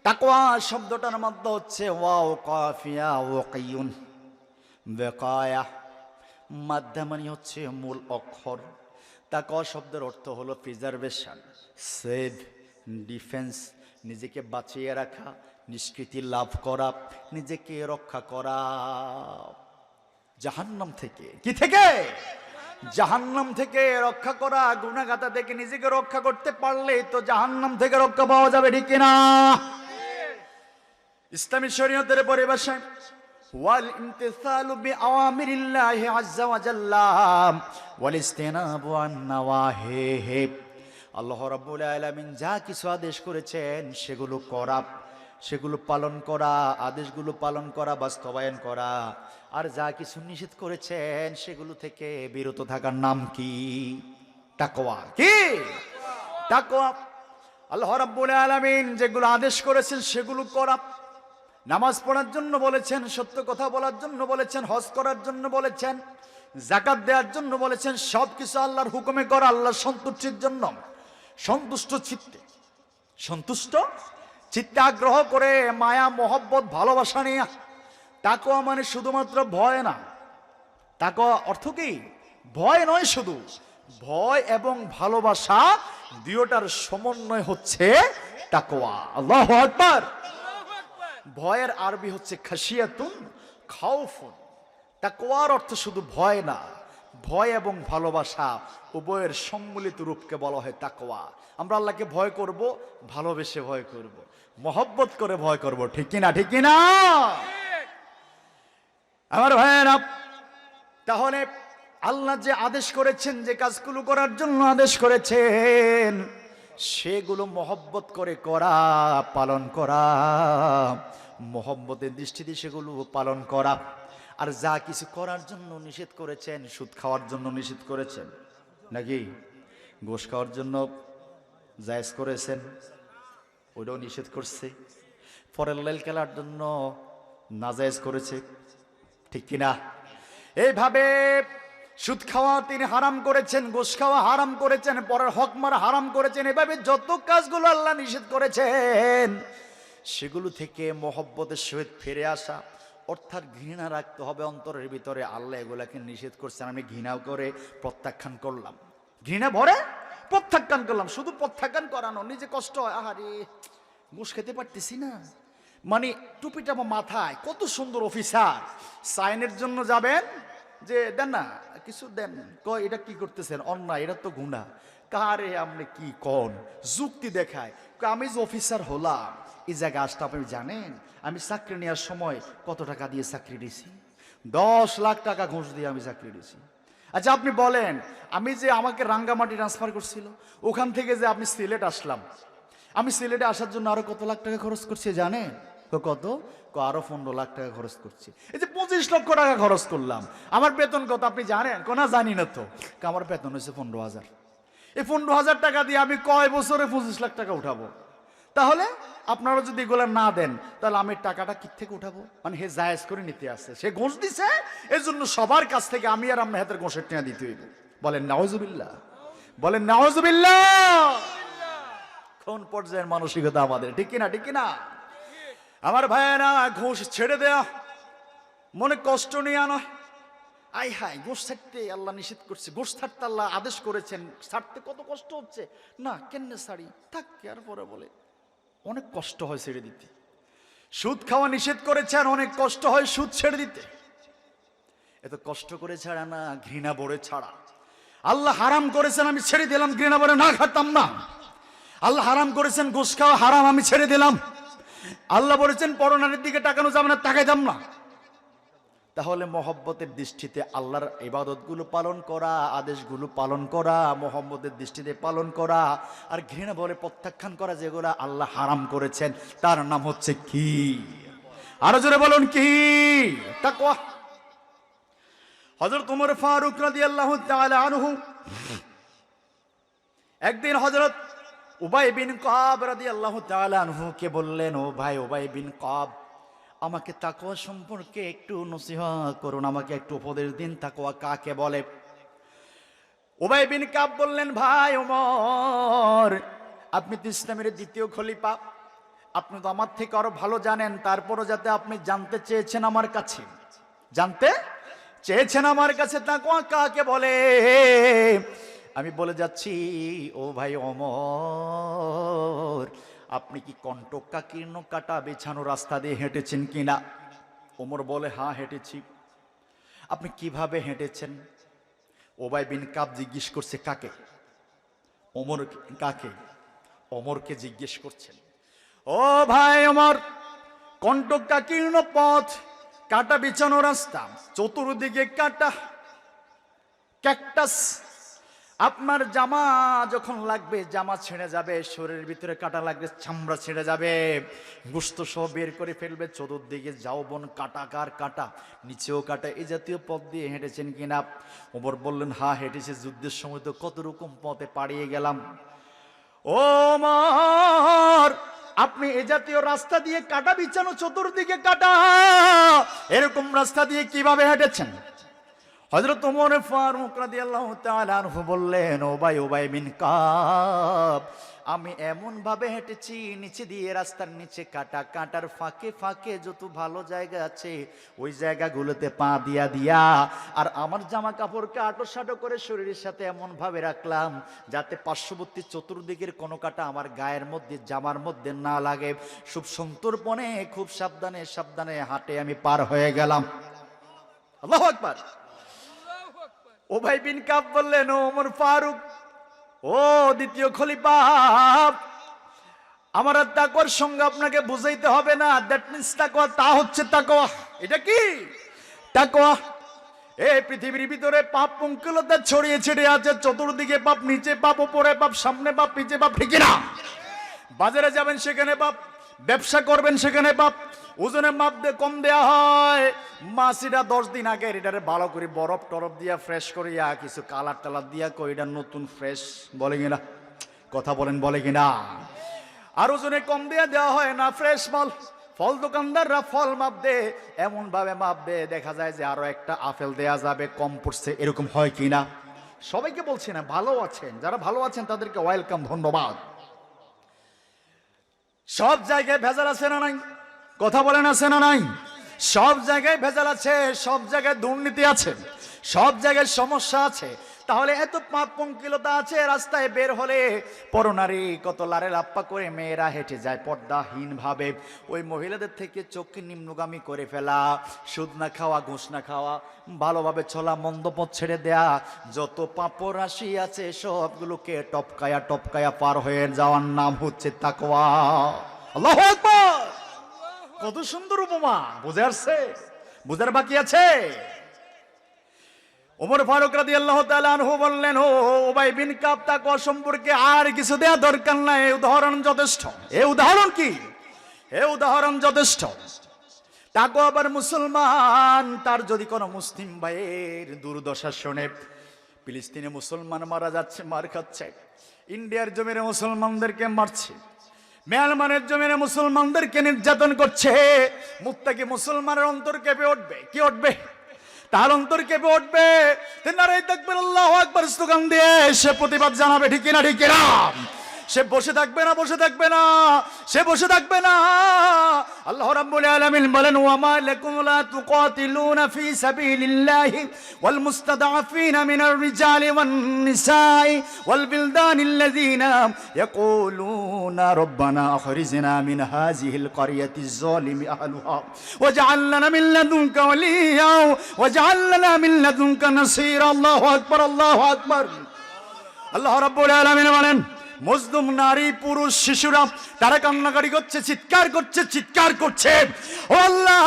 তাকওয়া শব্দটার মধ্যে হচ্ছে ওয়াও, কাফিয়া, ওয়াকিয়ুন, ওয়াকায়া। মাধ্যম মানে হচ্ছে মূল অক্ষর। তাকওয়া শব্দের অর্থ হলো প্রিজার্ভেশন, সেভ, ডিফেন্স, নিজেকে বাঁচিয়ে রাখা, নিষ্কৃতি লাভ করা, নিজেকে রক্ষা করা জাহান্নাম থেকে। কি থেকে? জাহান্নাম থেকে রক্ষা করা। গুনাহগাতা থেকে নিজেকে রক্ষা করতে পারলে তো জাহান্নাম থেকে রক্ষা পাওয়া যাবে, ঠিক কিনা? ইসলামী শরীয়তের পরিভাষায় ওয়াল ইমতিসালু বিআওয়ামিরিল্লাহি আযজা ওয়া জাল্লা ওয়াল ইসতিনাবু আন নাওয়াহিহি। আল্লাহ রাব্বুল আলামিন যা কিছু আদেশ করেছেন সেগুলো করা, সেগুলো পালন করা, আদেশগুলো পালন করা, বাস্তবায়ন করা। আর যা কিছু নিষেধ করেছেন সেগুলো থেকে বিরত থাকার নাম কি? তাকওয়া। কি? তাকওয়া। আল্লাহ রাব্বুল আলামিন যেগুলো আদেশ করেছেন সেগুলো করা। নামাজ পড়ার জন্য বলেছেন, সত্য কথা বলার জন্য বলেছেন, হজ করার জন্য বলেছেন, যাকাত দেওয়ার জন্য বলেছেন, সবকিছু আল্লাহর হুকুমে করা, আল্লাহর সন্তুষ্টির জন্য, সন্তুষ্ট চিত্তে আগ্রহ করে, মায়া মহব্বত ভালোবাসা নিয়ে। তাকওয়া মানে শুধুমাত্র ভয় না, তাকওয়া অর্থ কি? ভয় নয়, শুধু ভয় এবং ভালোবাসা দুইটার সমন্বয় হচ্ছে তাকওয়া। আল্লাহু আকবার। ভয়ের আরবি হচ্ছে খাশিয়াতুন, খাউফুন। তাকওয়ার অর্থ শুধু ভয় না, ভয় এবং ভালোবাসা উভয়ের সম্মিলিত রূপকে বলা হয় তাকওয়া। আমরা আল্লাহকে ভয় করব, ভালোবেসে ভয় করব, মহব্বত করে ভয় করব, ঠিক কিনা? ঠিক কিনা আমার ভাইয়েরা? তাহলে আল্লাহ যে আদেশ করেছেন, যে কাজগুলো করার জন্য আদেশ করেছেন, সেগুলো মহব্বত করে করা, পালন করা, মহব্বতের দৃষ্টিতে সেগুলো পালন করা। আর যা কিছু করার জন্য নিষেধ করেছেন, সুদ খাওয়ার জন্য নিষেধ করেছেন নাকি, গোশ খাওয়ার জন্য জায়েজ করেছেন, ওইটাও নিষেধ করছে। পরের লাইল খেলার জন্য নাজায়েজ করেছে, ঠিক কিনা? এইভাবে সুদ খাওয়া তিনি হারাম করেছেন, গোশ খাওয়া হারাম করেছেন, পরের হক মারা হারাম করেছেন। এভাবে যত কাজগুলো আল্লাহ নিষেধ করেছেন, সেগুলো থেকে মহব্বতের সহিত ফিরে আসা, অর্থাৎ ঘৃণা রাখতে হবে অন্তরের ভিতরে। আল্লাহ এগুলাকে নিষেধ করছেন, আমি ঘৃণা করে প্রত্যাখ্যান করলাম, ঘৃণা ভরে প্রত্যাখ্যান করলাম। শুধু প্রত্যাখ্যান করানো, নিজে কষ্ট হয়, আহারে গোশ খেতে পারতেছি না, মানে টুপিটা মাথায়, কত সুন্দর অফিসার, সাইনের জন্য যাবেন, যে দেন না কিছু দেন, কয় এটা কি করতেছেন, অন্যায়, এটা তো গুনাহ। কারে আপনি কি কোন যুক্তি দেখায়, আমি যে অফিসার হলাম, এই জায়গায় আসতে আপনি জানেন আমি চাকরি নেওয়ার সময় কত টাকা দিয়ে চাকরি দিয়েছি? 10 লাখ টাকা ঘুষ দিয়ে আমি চাকরি দিয়েছি। আচ্ছা আপনি বলেন, আমি যে আমাকে রাঙ্গামাটি ট্রান্সফার করছিল, ওখান থেকে যে আপনি সিলেট আসলাম, আমি সিলেটে আসার জন্য আরো কত লাখ টাকা খরচ করছি জানেন? কত? আরো 15 লাখ টাকা খরচ করছি। এই যে 25 লক্ষ টাকা খরচ করলাম। আমার বেতন কত আপনি জানেন? কোনা জানি না তো। আমার বেতন হয়েছে 15,000। এই 15,000 টাকা দিয়ে আমি কয় বছরে 25 লাখ টাকা উঠাবো? তাহলে আপনারা যদি এগুলো না দেন, তাহলে আমি টাকাটা কি থেকে উঠাবো? মানে হে জায়েজ করে নিতে আসছে, সে ঘুষ দিছে, এই জন্য সবার কাছ থেকে আমি আর আমি হাতের ঘুষের টেনে দিতে হইব। বলেন নাউজুবিল্লাহ, বলেন নাউজুবিল্লাহ। কোন পর্যায়ের মানসিকতা আমাদের, ঠিক কিনা? ঠিক কিনা আমার ভাইয়েরা? ঘুষ ছেড়ে দেয়া, মনে কষ্ট নিয়ে আনা। আই হাই, ঘুষ ছাড়তে আল্লাহ নিষেধ করছে, ঘুষ ছাড়তে আল্লাহ আদেশ করেছেন, ছাড়তে কত কষ্ট হচ্ছে, না কেমনে ছাড়ি, থাক আর পরে বলে, অনেক কষ্ট হয় ছেড়ে দিতে। সুদ খাওয়া নিষেধ করেছেন, অনেক কষ্ট হয় সুদ ছেড়ে দিতে। এত কষ্ট করে ছাড়া না, ঘৃণা ভরে ছাড়া। আল্লাহ হারাম করেছেন, আমি ছেড়ে দিলাম, ঘৃণা ভরে না খাতাম না। আল্লাহ হারাম করেছেন, ঘুষ খাওয়া হারাম, আমি ছেড়ে দিলাম। আল্লাহ বলেছেন পরনারীর দিকে তাকানো যাবে না, তাকাইতাম না। তাহলে মহব্বতের দৃষ্টিতে আল্লাহর ইবাদতগুলো পালন করা, আদেশগুলো পালন করা, মহব্বতের দৃষ্টিতে পালন করা, আর ঘৃণা বলে প্রত্যাখ্যান করা যেগুলো আল্লাহ হারাম করেছেন, তার নাম হচ্ছে কি? আরো জোরে বলুন কি? তাকওয়া। হযরত ওমর ফারুক রাদিয়াল্লাহু তাআলা আনহু একদিন হযরত উবাই বিন কাব রাদিয়াল্লাহু তাআলা আনহু কে বললেন, ও ভাই উবাই বিন কাব, আমাকে তাকওয়া সম্পর্কে একটু নসিহত করুন, আমাকে একটু উপদেশ দিন, তাকওয়া কাকে বলে? উবাই বিন কাব বললেন, ভাই ওমর, আপনি তো ইসলামের দ্বিতীয় খলিফা, আপনি তো আমার থেকে আরো ভালো জানেন, তারপরও যাতে আপনি জানতে চেয়েছেন আমার কাছে, জানতে চেয়েছেন আমার কাছে তাকওয়া কাকে বলে, আমি বলে যাচ্ছি, ও ভাই ওমর, আপনি কি কণ্টকাকীর্ণ কাটা বিছানো রাস্তা দিয়ে হেঁটেছেন কিনা? ওমর বলে, হ্যাঁ হেঁটেছি। আপনি কিভাবে হেঁটেছেন? উবাই বিন কাব জিজ্ঞেস করছে কাকে? ওমর। কাকে? ওমরকে জিজ্ঞেস করছেন। ও ভাই ওমর, কণ্টকাকীর্ণ পথ, কাটা বিছানো রাস্তা, চতুর্দিকে কাটা, ক্যাকটাস, আপনার জামা যখন লাগবে জামা ছিঁড়ে যাবে, শরীরের ভিতরে কাটা লাগবে, চামড়া ছিঁড়ে যাবে, গোশত সব বের করে ফেলবে, চতুর্দিকে যৌবন, কাটাকার কাটা, নিচেও কাটা, এই জাতীয় পথ দিয়ে হেঁটেছেন কিনা? ওমর বললেন, হ্যাঁ হেঁটেছে, যুদ্ধের সময় তো কত রকম পথে পাড়িয়ে গেলাম। ওমর, আপনি এ জাতীয় রাস্তা দিয়ে কাটা বিছানো, চতুর্দিকে কাটা, এরকম রাস্তা দিয়ে কিভাবে হেঁটেছেন? হযরত ওমর ফারুক রাদিয়াল্লাহু তাআলা আনহু বললেন, উবাই বিন কাব, আমি এমন ভাবে হেঁটেছি, নিচে দিয়ে রাস্তার নিচে কাঁটার ফাঁকে ফাঁকে যত ভালো জায়গা আছে ওই জায়গাগুলোতে পা দিয়া আর আমার জামা কাপড়কে আঁটো করে শরীরের সাথে এমন ভাবে রাখলাম যাতে পার্শ্ববর্তী চতুর্দিকের কোনো কাঁটা আমার গায়ের মধ্যে জামার মধ্যে না লাগে। খুব সন্তর্পণে খুব সাবধানে হাঁটে আমি পার হয়ে গেলাম। আল্লাহু আকবার। উবাই বিন কাব বললেন, ওমর ফারুক, ও দ্বিতীয় খলিফা, আমার তাকওয়ার সঙ্গে আপনাকে বুঝাইতে হবে না। দ্যাট মিন্স তাকওয়া, তা হচ্ছে তাকওয়া। এটা কি তাকওয়া? এই পৃথিবীর ভিতরে পাপ পঙ্কিলতা ছড়িয়ে ছিটিয়ে আছে, চতুর্দিকে পাপ, নিচে পাপ, উপরে পাপ, সামনে পাপ, পিছে পাপ, ঠিক না? বাজারে যাবেন সেখানে পাপ, ব্যবসা করবেন সেখানে পাপ, ওজনে মাপ কম দেয়া হয়, মাছিটা 10 দিন আগে এটারে ভালো করে বরফ টরফ দিয়া ফ্রেশ করিয়া কিছু কালার টালার দিয়া কইটা নতুন ফ্রেশ বলে কিনা, কথা বলেন, বলে কিনা? আর ওজনে কম দিয়ে দেওয়া হয় না ফ্রেশ মাল। ফল দোকানদাররা ফল মাপ দে, এমন ভাবে মাপ দে দেখা যায় যে আরো একটা আপেল দেয়া যাবে, কম পড়ছে, এরকম হয় কিনা? সবাইকে বলছি না, ভালো আছেন যারা ভালো আছেন তাদেরকে ওয়েলকাম, ধন্যবাদ। সব জায়গায় ভেজাল আছে না নাই? কথা বলেন, আছে না নাই? সব জায়গায় ভেজাল আছে, সব জায়গায় দুর্নীতি আছে, সব জায়গায় সমস্যা আছে। তাহলে এত পাপ পঙ্কিলতা আছে, রাস্তায় বের হলে পরনারী কত লারে লাপ্পা করে মেয়েরা হেঁটে যায় পর্দাহীন ভাবে। ওই মহিলাদের থেকে চোখকে নিম্নগামী করে ফেলা, সুদ না খাওয়া, ঘুষ না খাওয়া, ভালোভাবে চলা, মন্দ পথ ছেড়ে দেয়া, যত পাপ রাশি আছে সবগুলোকে টপকায়া পার হয়ে যাওয়ার নাম হচ্ছে তাকওয়া। আল্লাহু আকবার। কত সুন্দর উপমা, বুঝে আসছে? বুঝার বাকি আছে? ওমর ফারুক রাদিয়াল্লাহু তাআলা আনহু বললেন, ও উবাই বিন কাব, তাকওয়া সম্পর্কে আর কিছু দেয়া দরকার নাই, এই উদাহরণ যথেষ্ট। এই উদাহরণ কি? এই উদাহরণ যথেষ্ট। তাকওয়া আবার মুসলমান, তার যদি কোনো মুসলিম ভাইয়ের দুর্দশা শোনে, ফিলিস্তিনে মুসলমান মারা যাচ্ছে, মার খাচ্ছে, ইন্ডিয়ার জমিনে মুসলমানদেরকে মারছে, মিয়ানমারের জমিনে মুসলমানদেরকে নির্যাতন করছে, মুত্তাকি মুসলমানের অন্তর কেঁপে উঠবে। কি উঠবে? তার অন্তর কেঁপে উঠবে। নারায়ে তাকবীর, আল্লাহু আকবার স্লোগান দিয়ে সে প্রতিবাদ জানাবে, ঠিক না? ঠিক না? সে বসে থাকবে না, সে বসে থাকবে না। আল্লাহ রাব্বুল আলামিন বলেন, ওয়া মা লাকুম লা তুকাতিলুনা ফি সাবিলিল্লাহি ওয়াল মুস্তাদআফিনা মিনার রিজালি ওয়ান নিসাই ওয়াল বিলদানিল্লাযিনা ইয়াকুলুনা রাব্বানা আখরিজনা মিন হাযিহিল ক্বরিয়াতিজ যালিমি আহলুহা ওয়াজআল লানা মিন লাদুনকা ওয়ালিয়্যা ওয়াজআল লানা মিন লাদুনকা নাসীরা। আল্লাহু আকবার, আল্লাহু আকবার। আল্লাহ রাব্বুল আলামিন বলেন, মজলুম নারী, পুরুষ, শিশুরা তারা কান্নাকাটি করছে, চিৎকার করছে, ও আল্লাহ,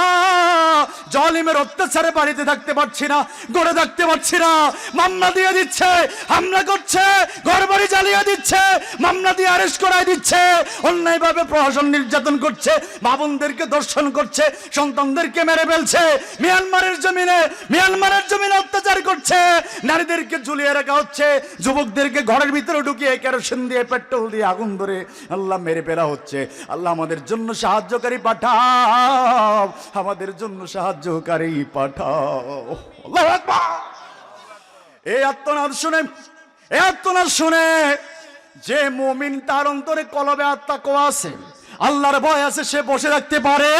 জালিমের অত্যাচারে বাড়িতে থাকতে পারছি না, গড়ে থাকতে পারছি না, মামলা দিয়ে দিচ্ছে, হামলা করছে, ঘর বাড়ি জ্বালিয়ে দিচ্ছে, মামলা দিয়ে অ্যারেস্ট করায় দিচ্ছে, অন্যায়ভাবে প্রশাসন নির্যাতন করছে, মা বোনদেরকে ধর্ষণ করছে, সন্তানদেরকে মেরে ফেলছে, মিয়ানমারের জমিনে অত্যাচার করছে, নারীদেরকে ঝুলিয়ে রাখা হচ্ছে, যুবকদেরকে ঘরের ভিতরে ঢুকিয়ে কেরোসিন দিয়ে, পেট্রোল দিয়ে আগুন ধরে আল্লাহ মেরে ফেলা হচ্ছে। আল্লাহ আমাদের জন্য সাহায্যকারী পাঠাও, আমাদের জন্য সাহায্যকারী পাঠাও। আল্লাহু আকবার। এই আত্মনাদ শুনে যে মুমিন, তার অন্তরে কলবে তাকওয়া আছে, আল্লাহর ভয় আছে, সে বসে থাকতে পারে?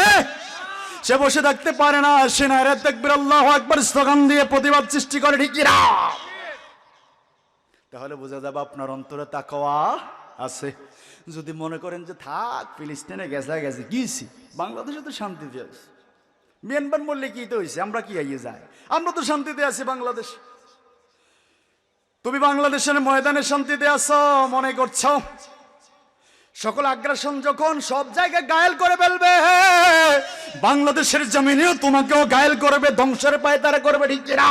সে বসে থাকতে পারে না। সে নারায়ে তাকবীর, আল্লাহু আকবার স্লোগান দিয়ে প্রতিবাদ সৃষ্টি করে, ঠিক না? তাহলে বোঝা যাবে আপনার অন্তরে তাকওয়া আছে। যদি মনে করেন যে থাক, ফিলিস্তিনে গেছে গিয়েছি, বাংলাদেশে তো শান্তিতে আছে, মিয়ানমার বললে কি তো হয়েছে, আমরা কি আইয়ে যাই, আমরা তো শান্তিতে আছি বাংলাদেশ। তুমি বাংলাদেশের ময়দানে শান্তিতে আছো মনে করছো, সকল আগ্রাসন যখন সব জায়গায় গায়েল করে ফেলবে, বাংলাদেশের জমিনেও তোমাকেও গায়েল করবে, ধ্বংসের পায়ে তারা করবে, ঠিক না?